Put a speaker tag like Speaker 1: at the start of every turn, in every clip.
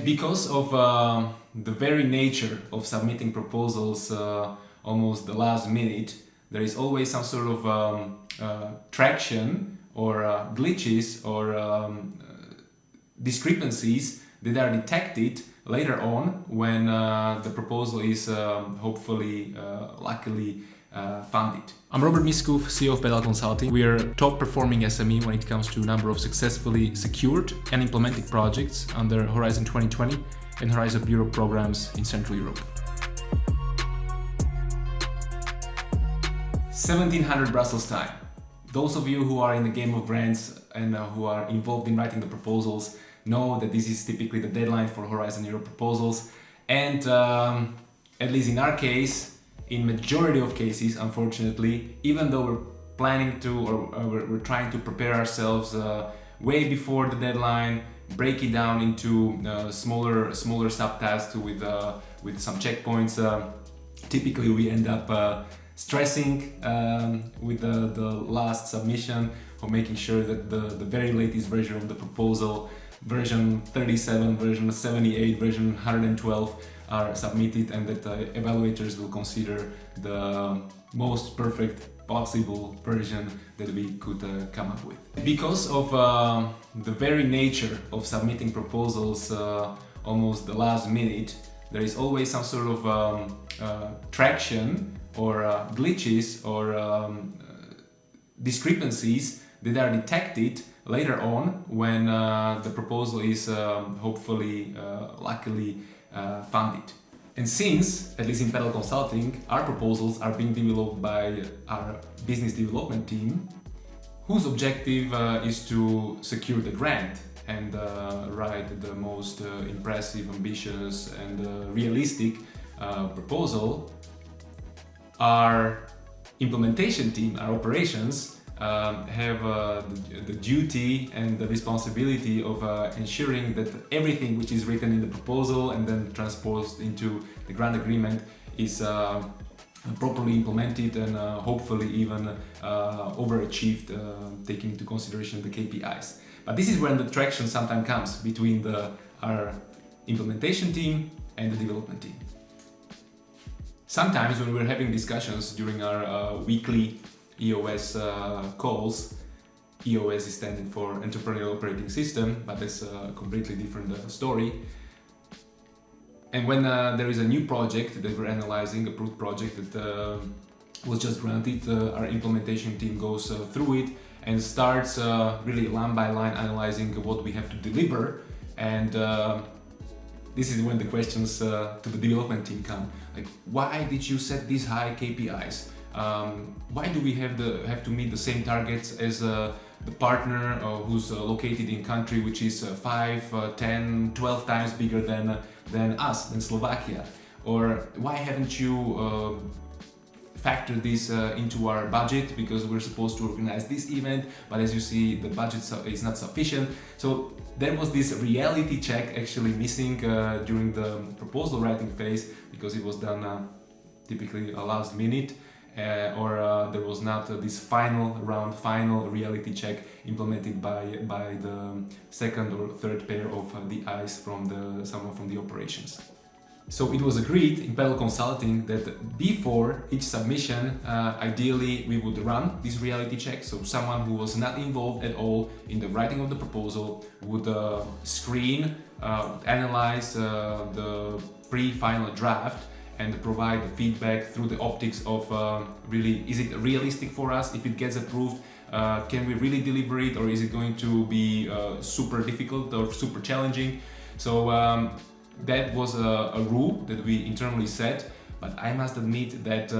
Speaker 1: Because of the very nature of submitting proposals almost the last minute, there is always some sort of traction or glitches or discrepancies that are detected later on when the proposal is hopefully, luckily funded. I'm Robert Miskov, CEO of Pedal Consulting. We are top performing SME when it comes to number of successfully secured and implemented projects under Horizon 2020 and Horizon Europe programs in Central Europe. 1700 Brussels time. Those of you who are in the game of brands and who are involved in writing the proposals know that this is typically the deadline for Horizon Europe proposals, and at least in our case, in majority of cases, unfortunately, even though we're planning to or we're trying to prepare ourselves way before the deadline, break it down into smaller subtasks with some checkpoints, typically we end up stressing with the last submission, or making sure that the very latest version of the proposal, version 37, version 78, version 112 are submitted, and that evaluators will consider the most perfect possible version that we could come up with. Because of the very nature of submitting proposals almost the last minute, there is always some sort of traction or glitches or discrepancies that are detected later on when the proposal is hopefully, luckily funded. And since, at least in Pedal Consulting, our proposals are being developed by our business development team, whose objective is to secure the grant and write the most impressive, ambitious and realistic proposal, our implementation team, our operations, have the duty and the responsibility of ensuring that everything which is written in the proposal and then transposed into the grant agreement is properly implemented and hopefully even overachieved, taking into consideration the KPIs. But this is when the traction sometimes comes between our implementation team and the development team. Sometimes when we're having discussions during our weekly EOS calls, EOS is standing for Entrepreneurial Operating System, but that's a completely different story. And when there is a new project that we're analyzing, approved project that was just granted, our implementation team goes through it and starts really line by line analyzing what we have to deliver. And this is when the questions to the development team come, like, why did you set these high KPIs? Why do we have to meet the same targets as the partner who's located in country which is 5, 10, 12 times bigger than us, than Slovakia? Or why haven't you factored this into our budget, because we're supposed to organize this event, but as you see the budget is not sufficient. So there was this reality check actually missing during the proposal writing phase, because it was done typically a last minute. Or there was not this final reality check implemented by the second or third pair of the eyes from someone from the operations. So it was agreed in Pedal Consulting that before each submission, ideally we would run this reality check. So someone who was not involved at all in the writing of the proposal would screen, analyze the pre-final draft, and provide the feedback through the optics of really, is it realistic for us? If it gets approved, can we really deliver it, or is it going to be super difficult or super challenging? So that was a rule that we internally set, but I must admit that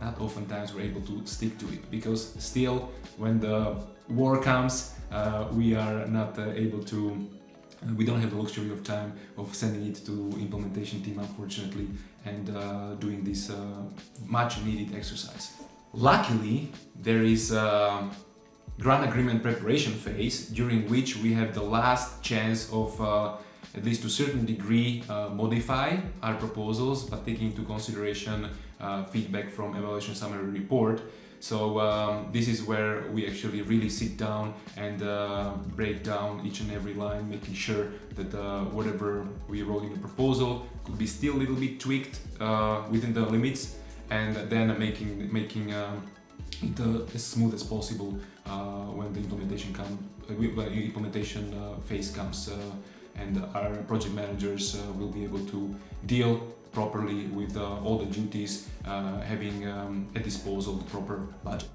Speaker 1: not oftentimes we're able to stick to it, because still when the war comes, we are not able to. We don't have the luxury of time of sending it to implementation team, unfortunately, and doing this much needed exercise. Luckily, there is a grant agreement preparation phase during which we have the last chance of, at least to a certain degree, modify our proposals, but taking into consideration feedback from evaluation summary report. So this is where we actually really sit down and break down each and every line, making sure that whatever we wrote in the proposal could be still a little bit tweaked within the limits, and then making it as smooth as possible when the implementation phase comes, and our project managers will be able to deal properly with all the duties, having at disposal the proper budget.